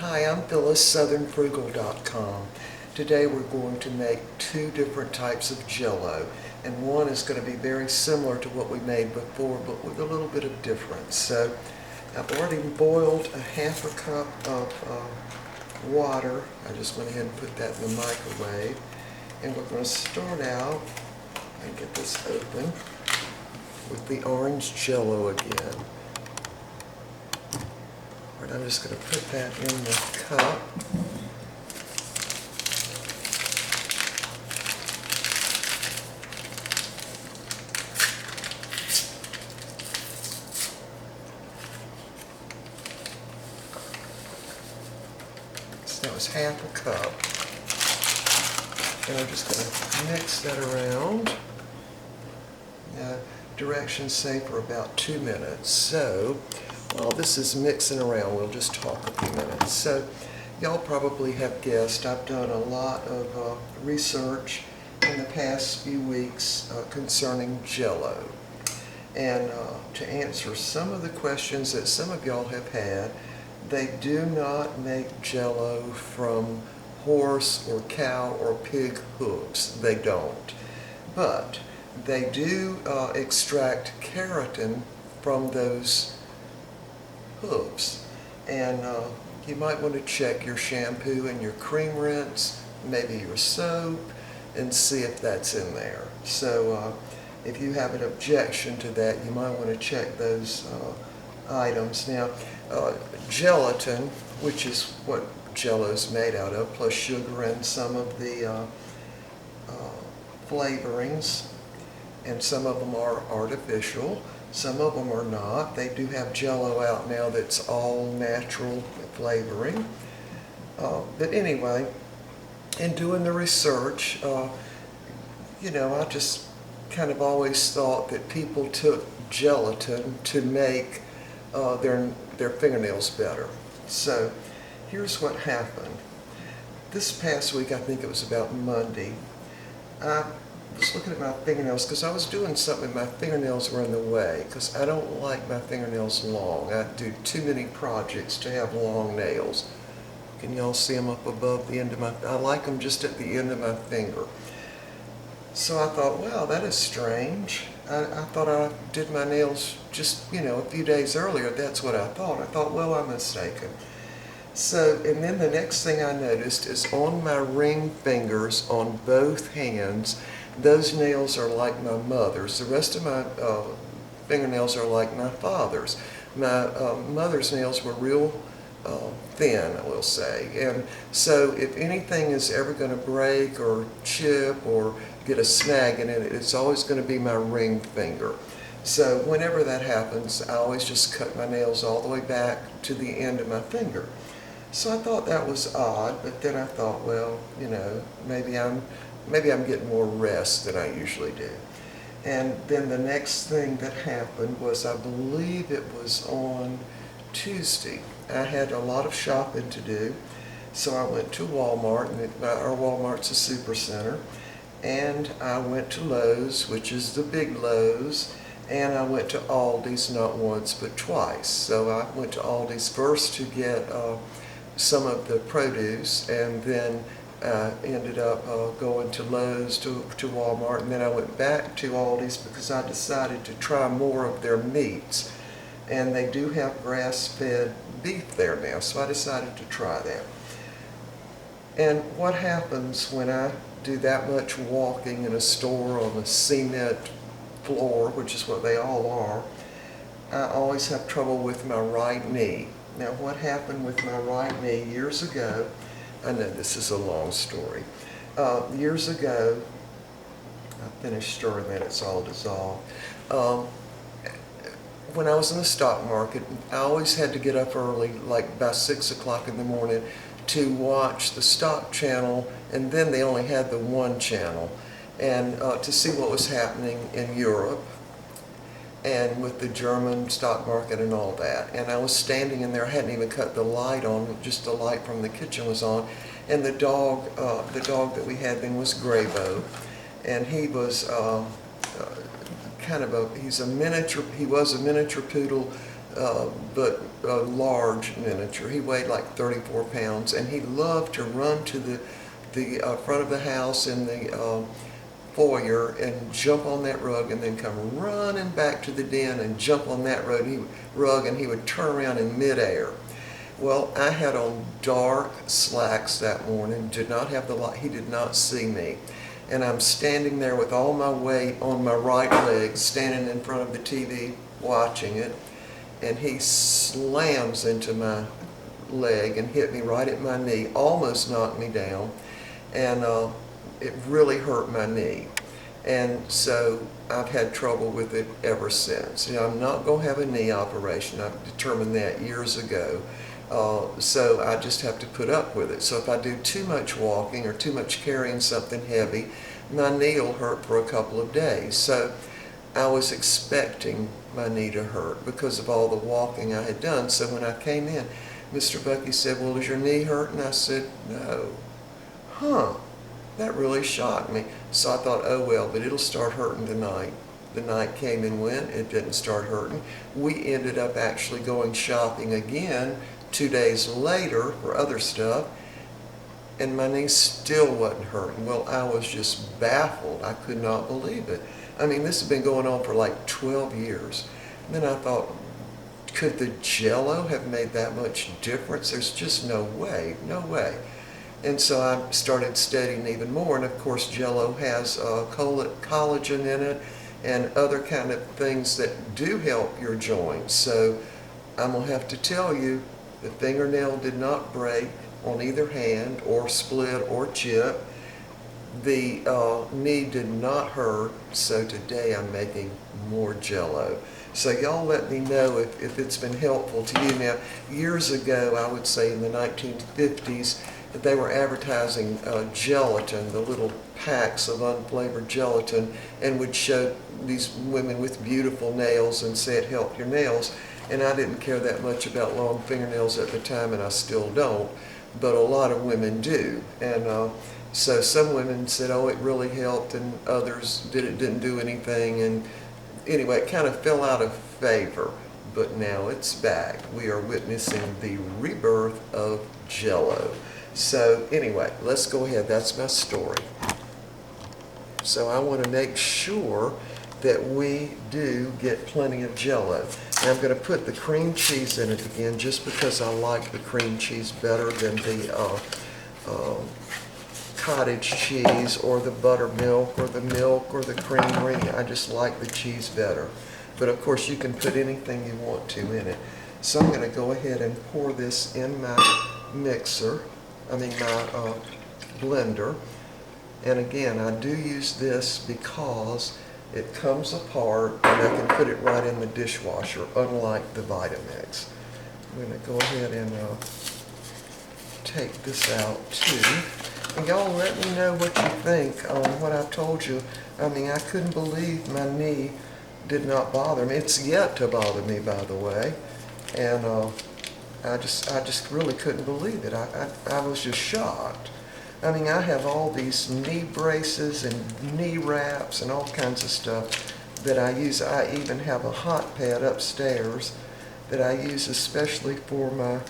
Hi, I'm Phyllis, southernfrugal.com. Today we're going to make two different types of Jello, and one is going to be very similar to what we made before, but with a little bit of difference. So I've already boiled a half a cup of water. I just went ahead and put that in the microwave, and we're going to start out and get this open with the orange Jello again. I'm just going to put that in the cup. So that was half a cup. And I'm just going to mix that around. Directions say for about 2 minutes. So while this is mixing around, we'll just talk a few minutes. So y'all probably have guessed I've done a lot of research in the past few weeks concerning Jello. And to answer some of the questions that some of y'all have had, they do not make Jello from horse or cow or pig hooves. They don't. But they do extract keratin from those hooves. And you might want to check your shampoo and your cream rinse, maybe your soap, and see if that's in there. So if you have an objection to that, you might want to check those items. Now, gelatin, which is what Jello is made out of, plus sugar and some of the flavorings, and some of them are artificial. Some of them are not. They do have Jello out now that's all natural flavoring. But anyway, in doing the research, I just kind of always thought that people took gelatin to make their fingernails better. So here's what happened. This past week, I think it was about Monday, I was looking at my fingernails because I was doing something. My fingernails were in the way because I don't like my fingernails long. I do too many projects to have long nails. Can y'all see them up above the end of I like them just at the end of my finger. So I thought, wow, that is strange. I thought I did my nails just, a few days earlier. That's what I thought. I thought, well, I'm mistaken. So, and then the next thing I noticed is on my ring fingers on both hands, those nails are like my mother's. The rest of my fingernails are like my father's. My mother's nails were real thin, I will say. And so if anything is ever going to break or chip or get a snag in it, it's always going to be my ring finger. So whenever that happens, I always just cut my nails all the way back to the end of my finger. So I thought that was odd, but then I thought, well, maybe I'm getting more rest than I usually do. And then the next thing that happened was, I believe it was on Tuesday. I had a lot of shopping to do, so I went to Walmart, and our Walmart's a super center, and I went to Lowe's, which is the big Lowe's, and I went to Aldi's not once but twice. So I went to Aldi's first to get some of the produce, and then ended up going to Lowe's, to Walmart, and then I went back to Aldi's because I decided to try more of their meats. And they do have grass-fed beef there now, so I decided to try that. And what happens when I do that much walking in a store on a cement floor, which is what they all are, I always have trouble with my right knee. Now, what happened with my right knee years ago, I know this is a long story. Years ago, I finished stirring that, it's all dissolved. When I was in the stock market, I always had to get up early, like by 6 o'clock in the morning, to watch the stock channel, and then they only had the one channel, and to see what was happening in Europe and with the German stock market and all that. And I was standing in there, I hadn't even cut the light on, just the light from the kitchen was on, and the dog that we had then was Graybo, and he was he was a miniature poodle, but a large miniature. He weighed like 34 pounds, and he loved to run to the front of the house in the foyer and jump on that rug and then come running back to the den and jump on that rug, and he would turn around in midair. Well, I had on dark slacks that morning, did not have the light, he did not see me. And I'm standing there with all my weight on my right leg, standing in front of the TV watching it, and he slams into my leg and hit me right at my knee, almost knocked me down, and it really hurt my knee. And so I've had trouble with it ever since. You know, I'm not going to have a knee operation. I've determined that years ago. So I just have to put up with it. So if I do too much walking or too much carrying something heavy, my knee will hurt for a couple of days. So I was expecting my knee to hurt because of all the walking I had done. So when I came in, Mr. Bucky said, "Well, is your knee hurt?" And I said, "No." That really shocked me. So I thought, oh well, but it'll start hurting tonight. The night came and went, it didn't start hurting. We ended up actually going shopping again 2 days later for other stuff, and my knee still wasn't hurting. Well, I was just baffled. I could not believe it. I mean, this has been going on for like 12 years. And then I thought, could the Jello have made that much difference? There's just no way, no way. And so I started studying even more, and of course Jello has collagen in it and other kind of things that do help your joints. So I'm going to have to tell you, the fingernail did not break on either hand or split or chip. The knee did not hurt, so today I'm making more Jello. So y'all let me know if it's been helpful to you. Now, years ago, I would say in the 1950s, they were advertising gelatin, the little packs of unflavored gelatin, and would show these women with beautiful nails and say it helped your nails. And I didn't care that much about long fingernails at the time, and I still don't, but a lot of women do. And so some women said, oh, it really helped, and others didn't do anything. And anyway, it kind of fell out of favor, but now it's back. We are witnessing the rebirth of Jello. So anyway, let's go ahead. That's my story. So I want to make sure that we do get plenty of Jello. And I'm going to put the cream cheese in it again just because I like the cream cheese better than the cottage cheese or the buttermilk or the milk or the creamery. I just like the cheese better. But of course you can put anything you want to in it. So I'm going to go ahead and pour this in my mixer. My blender. And again, I do use this because it comes apart and I can put it right in the dishwasher, unlike the Vitamix. I'm going to go ahead and take this out too. And y'all let me know what you think on what I've told you. I mean, I couldn't believe my knee did not bother me. It's yet to bother me, by the way. And I just really couldn't believe it. I was just shocked. I mean, I have all these knee braces and knee wraps and all kinds of stuff that I use. I even have a hot pad upstairs that I use especially for my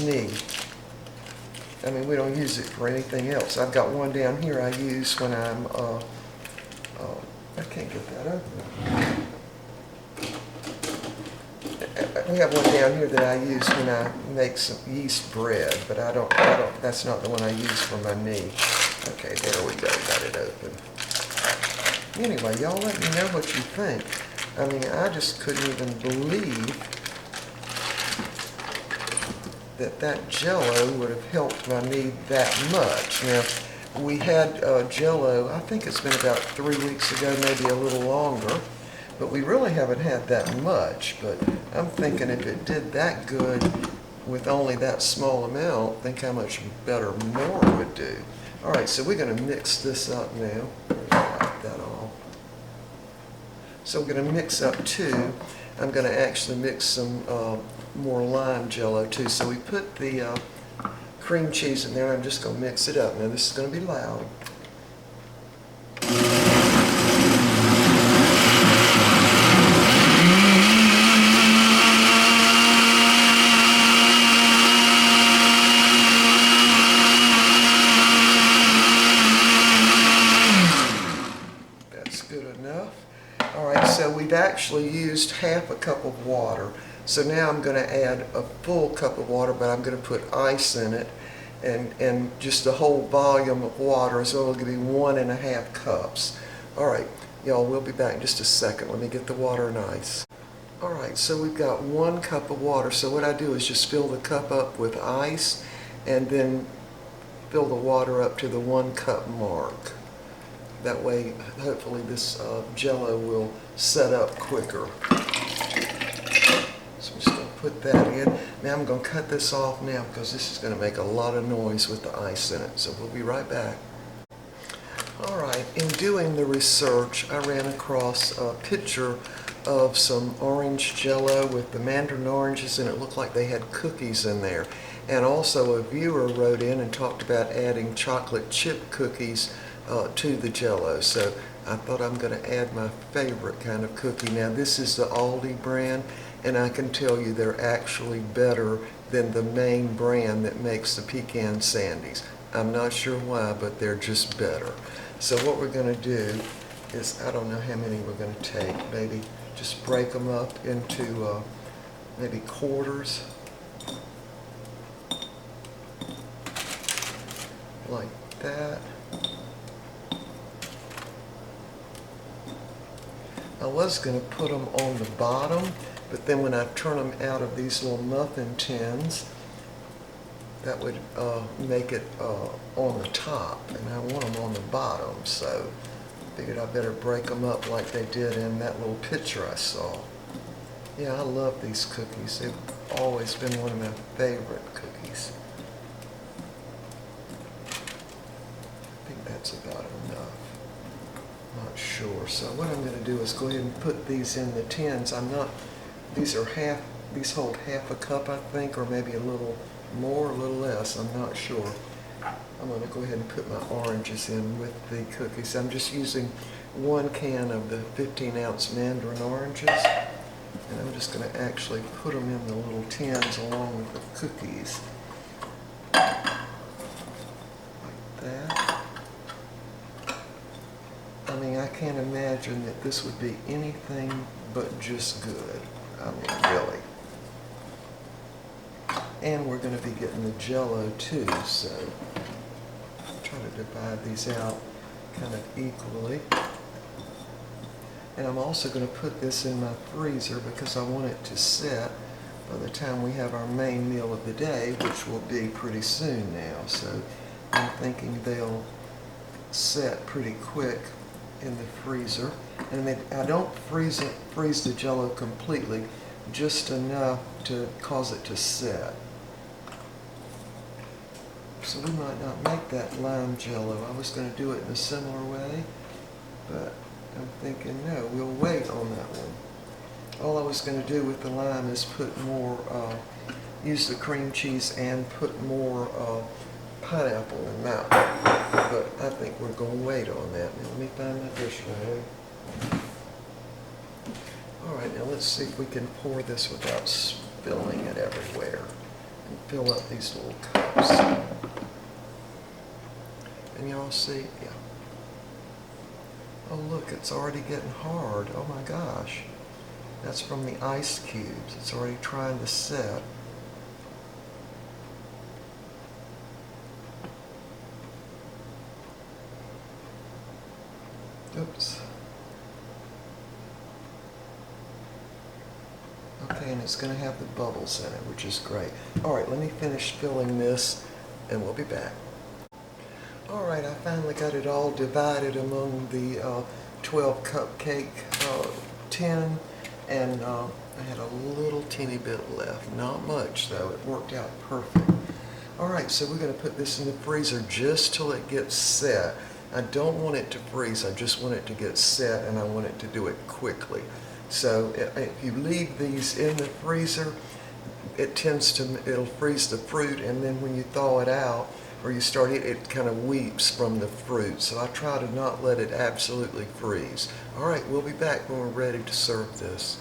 knee. I mean, we don't use it for anything else. I've got one down here I use when I'm, I can't get that open. We have one down here that I use when I make some yeast bread, but I don't, that's not the one I use for my knee. Okay, there we go, got it open. Anyway, y'all let me know what you think. I mean, I just couldn't even believe that Jello would have helped my knee that much. Now, we had Jello, I think it's been about 3 weeks ago, maybe a little longer. But we really haven't had that much, but I'm thinking if it did that good with only that small amount, think how much better more would do. All right, so we're going to mix this up now. Wipe that off. So we're going to mix up two. I'm going to actually mix some more lime Jello too. So we put the cream cheese in there. I'm just going to mix it up. Now this is going to be loud. actually used half a cup of water. So now I'm going to add a full cup of water, but I'm going to put ice in it, and just the whole volume of water, so it'll be 1.5 cups. All right, y'all, we'll be back in just a second. Let me get the water and ice. All right, so we've got 1 cup of water. So what I do is just fill the cup up with ice and then fill the water up to the 1 cup mark. That way, hopefully this Jello will set up quicker. So I'm just going to put that in. Now I'm going to cut this off now because this is going to make a lot of noise with the ice in it. So we'll be right back. All right, in doing the research, I ran across a picture of some orange Jello with the Mandarin oranges, and it looked like they had cookies in there. And also a viewer wrote in and talked about adding chocolate chip cookies to the Jello. So I thought I'm going to add my favorite kind of cookie. Now this is the Aldi brand, and I can tell you they're actually better than the main brand that makes the pecan sandies. I'm not sure why, but they're just better. So what we're going to do is, I don't know how many we're going to take, maybe just break them up into maybe quarters, like that. I was going to put them on the bottom, but then when I turn them out of these little muffin tins, that would make it on the top, and I want them on the bottom, so I figured I better break them up like they did in that little picture I saw. Yeah, I love these cookies. They've always been one of my favorite cookies. I think that's about enough. Not sure. So what I'm going to do is go ahead and put these in the tins. These hold half a cup, I think, or maybe a little more, a little less. I'm not sure. I'm going to go ahead and put my oranges in with the cookies. I'm just using 1 can of the 15-ounce Mandarin oranges, and I'm just going to actually put them in the little tins along with the cookies. Like that. I mean, I can't imagine that this would be anything but just good. I mean, really. And we're going to be getting the Jello too, so try to divide these out kind of equally. And I'm also going to put this in my freezer because I want it to set by the time we have our main meal of the day, which will be pretty soon now. So I'm thinking they'll set pretty quick in the freezer. And I don't freeze the Jello completely, just enough to cause it to set. So we might not make that lime Jello. I was going to do it in a similar way, but I'm thinking no, we'll wait on that one. All I was going to do with the lime is put more, use the cream cheese and put more pineapple in that one. But I think we're going to wait on that. Now let me find my dish rag. All right, now let's see if we can pour this without spilling it everywhere and fill up these little cups. And y'all see? Yeah. Oh look, it's already getting hard. Oh my gosh. That's from the ice cubes. It's already trying to set. Oops. Okay, and it's going to have the bubbles in it, which is great. All right, let me finish filling this, and we'll be back. All right, I finally got it all divided among the 12 cupcake tin, and I had a little teeny bit left. Not much, though. It worked out perfect. All right, so we're going to put this in the freezer just till it gets set. I don't want it to freeze. I just want it to get set, and I want it to do it quickly. So if you leave these in the freezer, it'll freeze the fruit, and then when you thaw it out, or you start it kind of weeps from the fruit. So I try to not let it absolutely freeze. All right, we'll be back when we're ready to serve this.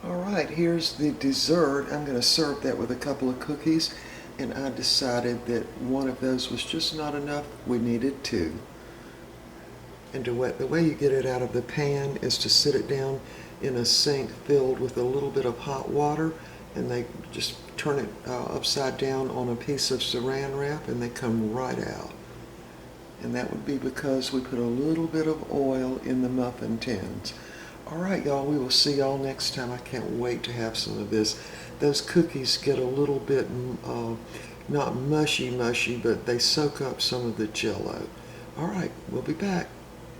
All right, here's the dessert. I'm going to serve that with a couple of cookies, and I decided that one of those was just not enough. We needed 2. And the way you get it out of the pan is to sit it down in a sink filled with a little bit of hot water, and they just turn it upside down on a piece of saran wrap, and they come right out. And that would be because we put a little bit of oil in the muffin tins. All right, y'all, we will see y'all next time. I can't wait to have some of this. Those cookies get a little bit, not mushy, but they soak up some of the Jello. All right, we'll be back.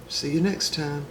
See you next time.